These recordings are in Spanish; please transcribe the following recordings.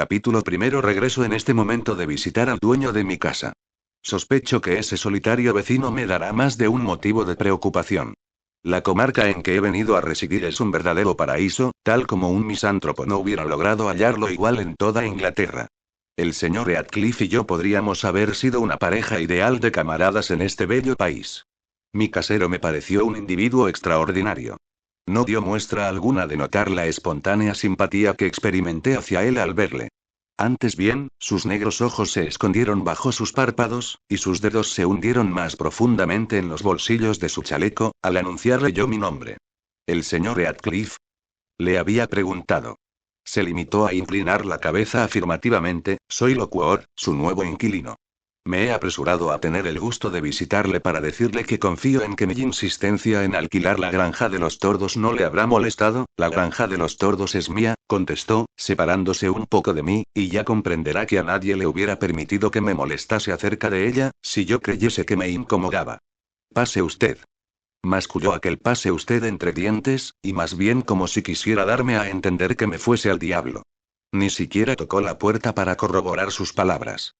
Capítulo primero. Regreso en este momento de visitar al dueño de mi casa. Sospecho que ese solitario vecino me dará más de un motivo de preocupación. La comarca en que he venido a residir es un verdadero paraíso, tal como un misántropo no hubiera logrado hallarlo igual en toda Inglaterra. El señor Heathcliff y yo podríamos haber sido una pareja ideal de camaradas en este bello país. Mi casero me pareció un individuo extraordinario. No dio muestra alguna de notar la espontánea simpatía que experimenté hacia él al verle. Antes bien, sus negros ojos se escondieron bajo sus párpados, y sus dedos se hundieron más profundamente en los bolsillos de su chaleco, al anunciarle yo mi nombre. ¿El señor Heathcliff? Le había preguntado. Se limitó a inclinar la cabeza afirmativamente. Soy Lockwood, su nuevo inquilino. Me he apresurado a tener el gusto de visitarle para decirle que confío en que mi insistencia en alquilar la granja de los tordos no le habrá molestado. La granja de los tordos es mía, contestó, separándose un poco de mí, y ya comprenderá que a nadie le hubiera permitido que me molestase acerca de ella, si yo creyese que me incomodaba. Pase usted. Masculló aquel pase usted entre dientes, y más bien como si quisiera darme a entender que me fuese al diablo. Ni siquiera tocó la puerta para corroborar sus palabras.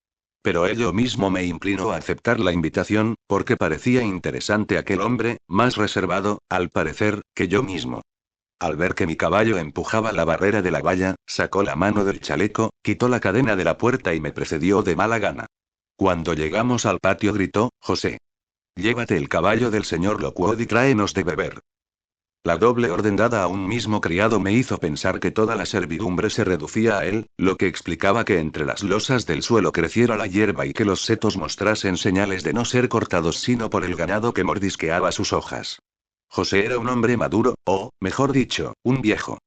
Pero ello mismo me inclinó a aceptar la invitación, porque parecía interesante aquel hombre, más reservado, al parecer, que yo mismo. Al ver que mi caballo empujaba la barrera de la valla, sacó la mano del chaleco, quitó la cadena de la puerta y me precedió de mala gana. Cuando llegamos al patio gritó: José. Llévate el caballo del señor Lockwood y tráenos de beber. La doble orden dada a un mismo criado me hizo pensar que toda la servidumbre se reducía a él, lo que explicaba que entre las losas del suelo creciera la hierba y que los setos mostrasen señales de no ser cortados sino por el ganado que mordisqueaba sus hojas. José era un hombre maduro, o, mejor dicho, un viejo.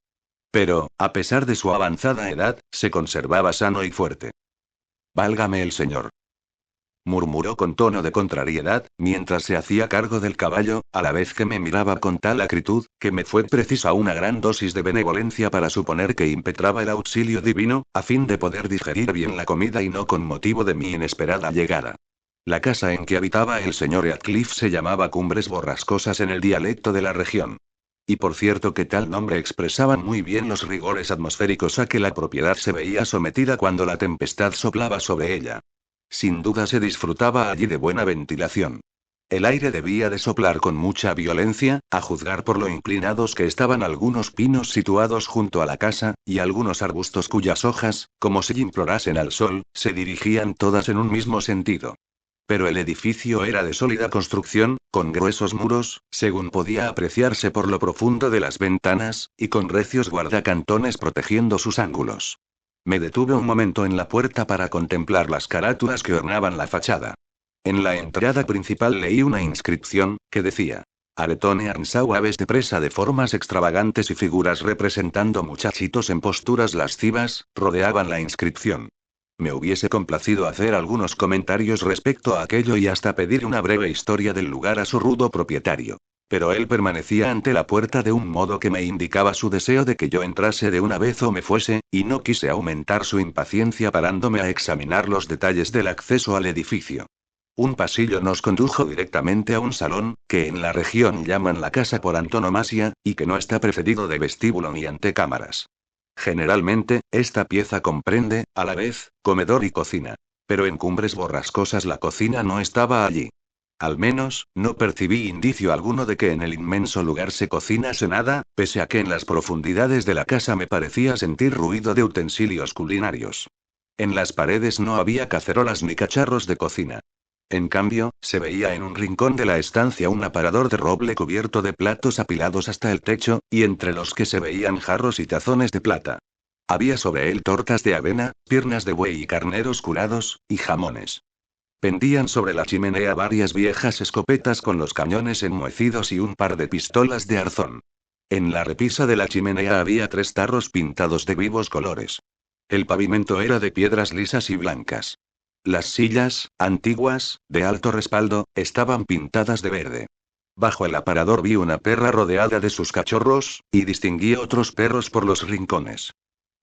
Pero, a pesar de su avanzada edad, se conservaba sano y fuerte. Válgame el señor, murmuró con tono de contrariedad, mientras se hacía cargo del caballo, a la vez que me miraba con tal acritud, que me fue precisa una gran dosis de benevolencia para suponer que impetraba el auxilio divino, a fin de poder digerir bien la comida y no con motivo de mi inesperada llegada. La casa en que habitaba el señor Heathcliff se llamaba Cumbres Borrascosas en el dialecto de la región. Y por cierto que tal nombre expresaban muy bien los rigores atmosféricos a que la propiedad se veía sometida cuando la tempestad soplaba sobre ella. Sin duda se disfrutaba allí de buena ventilación. El aire debía de soplar con mucha violencia, a juzgar por lo inclinados que estaban algunos pinos situados junto a la casa, y algunos arbustos cuyas hojas, como si implorasen al sol, se dirigían todas en un mismo sentido. Pero el edificio era de sólida construcción, con gruesos muros, según podía apreciarse por lo profundo de las ventanas, y con recios guardacantones protegiendo sus ángulos. Me detuve un momento en la puerta para contemplar las carátulas que ornaban la fachada. En la entrada principal leí una inscripción, que decía: Aretone Ansau. Aves de presa de formas extravagantes y figuras representando muchachitos en posturas lascivas, rodeaban la inscripción. Me hubiese complacido hacer algunos comentarios respecto a aquello y hasta pedir una breve historia del lugar a su rudo propietario. Pero él permanecía ante la puerta de un modo que me indicaba su deseo de que yo entrase de una vez o me fuese, y no quise aumentar su impaciencia parándome a examinar los detalles del acceso al edificio. Un pasillo nos condujo directamente a un salón, que en la región llaman la casa por antonomasia, y que no está precedido de vestíbulo ni antecámaras. Generalmente, esta pieza comprende, a la vez, comedor y cocina. Pero en Cumbres Borrascosas la cocina no estaba allí. Al menos, no percibí indicio alguno de que en el inmenso lugar se cocinase nada, pese a que en las profundidades de la casa me parecía sentir ruido de utensilios culinarios. En las paredes no había cacerolas ni cacharros de cocina. En cambio, se veía en un rincón de la estancia un aparador de roble cubierto de platos apilados hasta el techo, y entre los que se veían jarros y tazones de plata. Había sobre él tortas de avena, piernas de buey y carneros curados, y jamones. Pendían sobre la chimenea varias viejas escopetas con los cañones enmohecidos y un par de pistolas de arzón. En la repisa de la chimenea había 3 tarros pintados de vivos colores. El pavimento era de piedras lisas y blancas. Las sillas, antiguas, de alto respaldo, estaban pintadas de verde. Bajo el aparador vi una perra rodeada de sus cachorros, y distinguí otros perros por los rincones.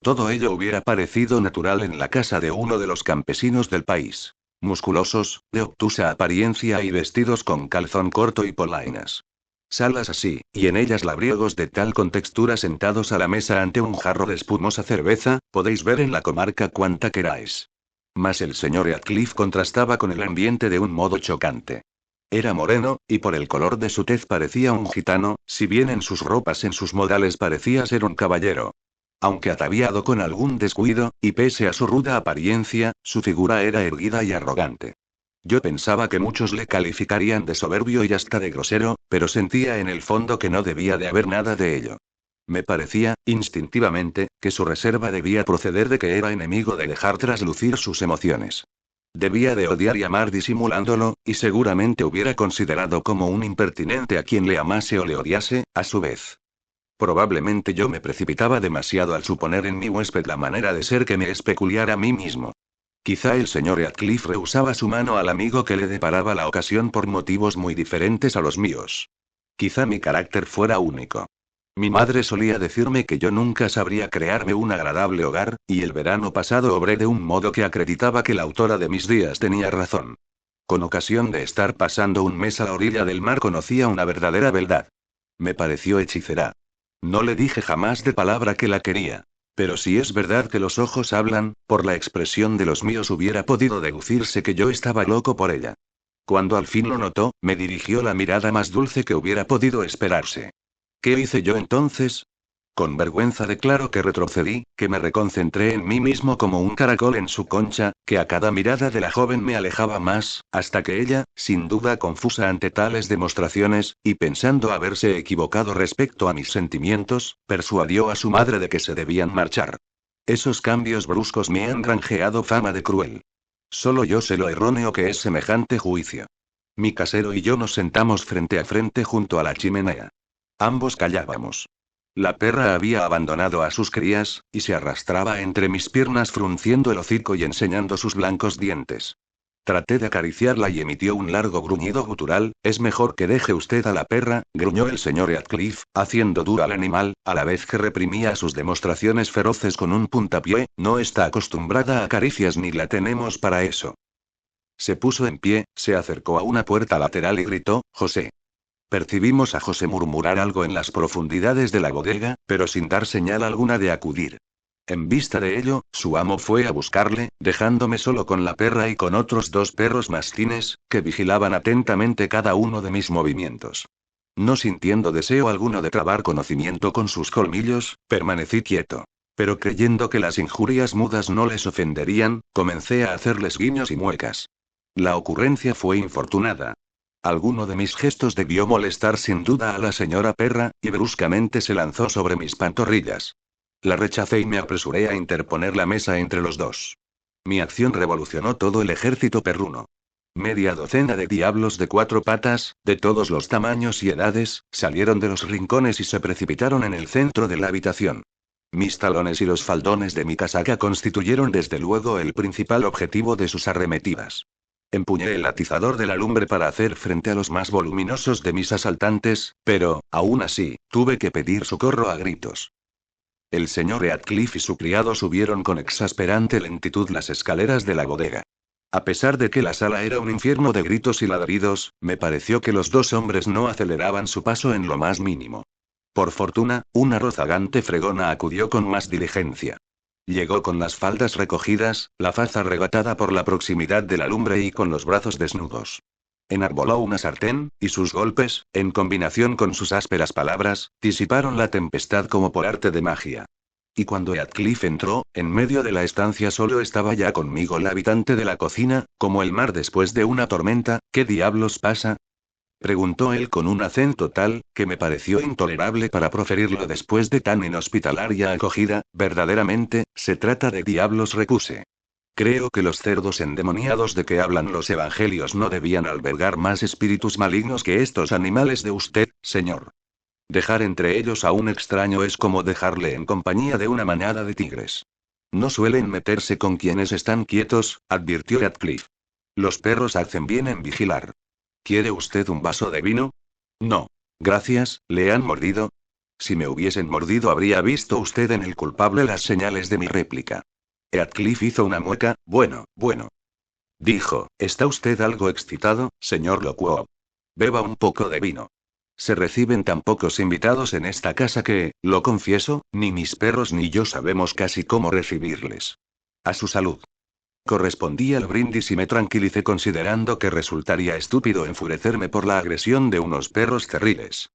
Todo ello hubiera parecido natural en la casa de uno de los campesinos del país. Musculosos, de obtusa apariencia y vestidos con calzón corto y polainas. Salas así, y en ellas labriegos de tal contextura sentados a la mesa ante un jarro de espumosa cerveza, podéis ver en la comarca cuanta queráis. Mas el señor Heathcliff contrastaba con el ambiente de un modo chocante. Era moreno, y por el color de su tez parecía un gitano, si bien en sus ropas, en sus modales parecía ser un caballero. Aunque ataviado con algún descuido, y pese a su ruda apariencia, su figura era erguida y arrogante. Yo pensaba que muchos le calificarían de soberbio y hasta de grosero, pero sentía en el fondo que no debía de haber nada de ello. Me parecía, instintivamente, que su reserva debía proceder de que era enemigo de dejar traslucir sus emociones. Debía de odiar y amar disimulándolo, y seguramente hubiera considerado como un impertinente a quien le amase o le odiase, a su vez. Probablemente yo me precipitaba demasiado al suponer en mi huésped la manera de ser que me es peculiar a mí mismo. Quizá el señor Heathcliff rehusaba su mano al amigo que le deparaba la ocasión por motivos muy diferentes a los míos. Quizá mi carácter fuera único. Mi madre solía decirme que yo nunca sabría crearme un agradable hogar, y el verano pasado obré de un modo que acreditaba que la autora de mis días tenía razón. Con ocasión de estar pasando un mes a la orilla del mar conocía una verdadera beldad. Me pareció hechicera. No le dije jamás de palabra que la quería. Pero si es verdad que los ojos hablan, por la expresión de los míos hubiera podido deducirse que yo estaba loco por ella. Cuando al fin lo notó, me dirigió la mirada más dulce que hubiera podido esperarse. ¿Qué hice yo entonces? Con vergüenza declaro que retrocedí, que me reconcentré en mí mismo como un caracol en su concha, que a cada mirada de la joven me alejaba más, hasta que ella, sin duda confusa ante tales demostraciones, y pensando haberse equivocado respecto a mis sentimientos, persuadió a su madre de que se debían marchar. Esos cambios bruscos me han granjeado fama de cruel. Solo yo sé lo erróneo que es semejante juicio. Mi casero y yo nos sentamos frente a frente junto a la chimenea. Ambos callábamos. La perra había abandonado a sus crías, y se arrastraba entre mis piernas frunciendo el hocico y enseñando sus blancos dientes. Traté de acariciarla y emitió un largo gruñido gutural. Es mejor que deje usted a la perra, gruñó el señor Heathcliff, haciendo duro al animal, a la vez que reprimía sus demostraciones feroces con un puntapié. No está acostumbrada a caricias ni la tenemos para eso. Se puso en pie, se acercó a una puerta lateral y gritó: José. Percibimos a José murmurar algo en las profundidades de la bodega, pero sin dar señal alguna de acudir. En vista de ello, su amo fue a buscarle, dejándome solo con la perra y con otros dos perros mastines, que vigilaban atentamente cada uno de mis movimientos. No sintiendo deseo alguno de trabar conocimiento con sus colmillos, permanecí quieto. Pero creyendo que las injurias mudas no les ofenderían, comencé a hacerles guiños y muecas. La ocurrencia fue infortunada. Alguno de mis gestos debió molestar sin duda a la señora perra, y bruscamente se lanzó sobre mis pantorrillas. La rechacé y me apresuré a interponer la mesa entre los dos. Mi acción revolucionó todo el ejército perruno. Media docena de diablos de cuatro patas, de todos los tamaños y edades, salieron de los rincones y se precipitaron en el centro de la habitación. Mis talones y los faldones de mi casaca constituyeron desde luego el principal objetivo de sus arremetidas. Empuñé el atizador de la lumbre para hacer frente a los más voluminosos de mis asaltantes, pero, aún así, tuve que pedir socorro a gritos. El señor Heathcliff y su criado subieron con exasperante lentitud las escaleras de la bodega. A pesar de que la sala era un infierno de gritos y ladridos, me pareció que los dos hombres no aceleraban su paso en lo más mínimo. Por fortuna, una rozagante fregona acudió con más diligencia. Llegó con las faldas recogidas, la faz arrebatada por la proximidad de la lumbre y con los brazos desnudos. Enarboló una sartén, y sus golpes, en combinación con sus ásperas palabras, disiparon la tempestad como por arte de magia. Y cuando Heathcliff entró, en medio de la estancia solo estaba ya conmigo la habitante de la cocina, como el mar después de una tormenta. ¿Qué diablos pasa? Preguntó él con un acento tal, que me pareció intolerable para proferirlo después de tan inhospitalaria acogida. Verdaderamente, se trata de diablos, repuse. Creo que los cerdos endemoniados de que hablan los evangelios no debían albergar más espíritus malignos que estos animales de usted, señor. Dejar entre ellos a un extraño es como dejarle en compañía de una manada de tigres. No suelen meterse con quienes están quietos, advirtió Heathcliff. Los perros hacen bien en vigilar. ¿Quiere usted un vaso de vino? No. Gracias. ¿Le han mordido? Si me hubiesen mordido habría visto usted en el culpable las señales de mi réplica. Heathcliff hizo una mueca. Bueno, bueno. Dijo: ¿está usted algo excitado, señor Lockwood? Beba un poco de vino. Se reciben tan pocos invitados en esta casa que, lo confieso, ni mis perros ni yo sabemos casi cómo recibirles. A su salud. Correspondí al brindis y me tranquilicé considerando que resultaría estúpido enfurecerme por la agresión de unos perros cerriles.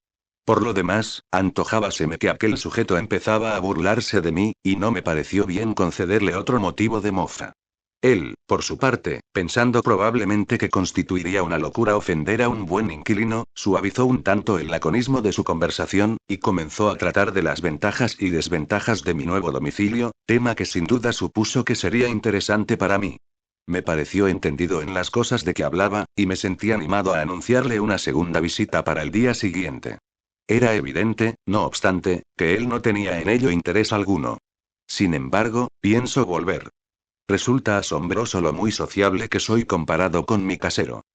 Por lo demás, antojábaseme que aquel sujeto empezaba a burlarse de mí, y no me pareció bien concederle otro motivo de mofa. Él, por su parte, pensando probablemente que constituiría una locura ofender a un buen inquilino, suavizó un tanto el laconismo de su conversación, y comenzó a tratar de las ventajas y desventajas de mi nuevo domicilio, tema que sin duda supuso que sería interesante para mí. Me pareció entendido en las cosas de que hablaba, y me sentí animado a anunciarle una segunda visita para el día siguiente. Era evidente, no obstante, que él no tenía en ello interés alguno. Sin embargo, pienso volver. Resulta asombroso lo muy sociable que soy comparado con mi casero.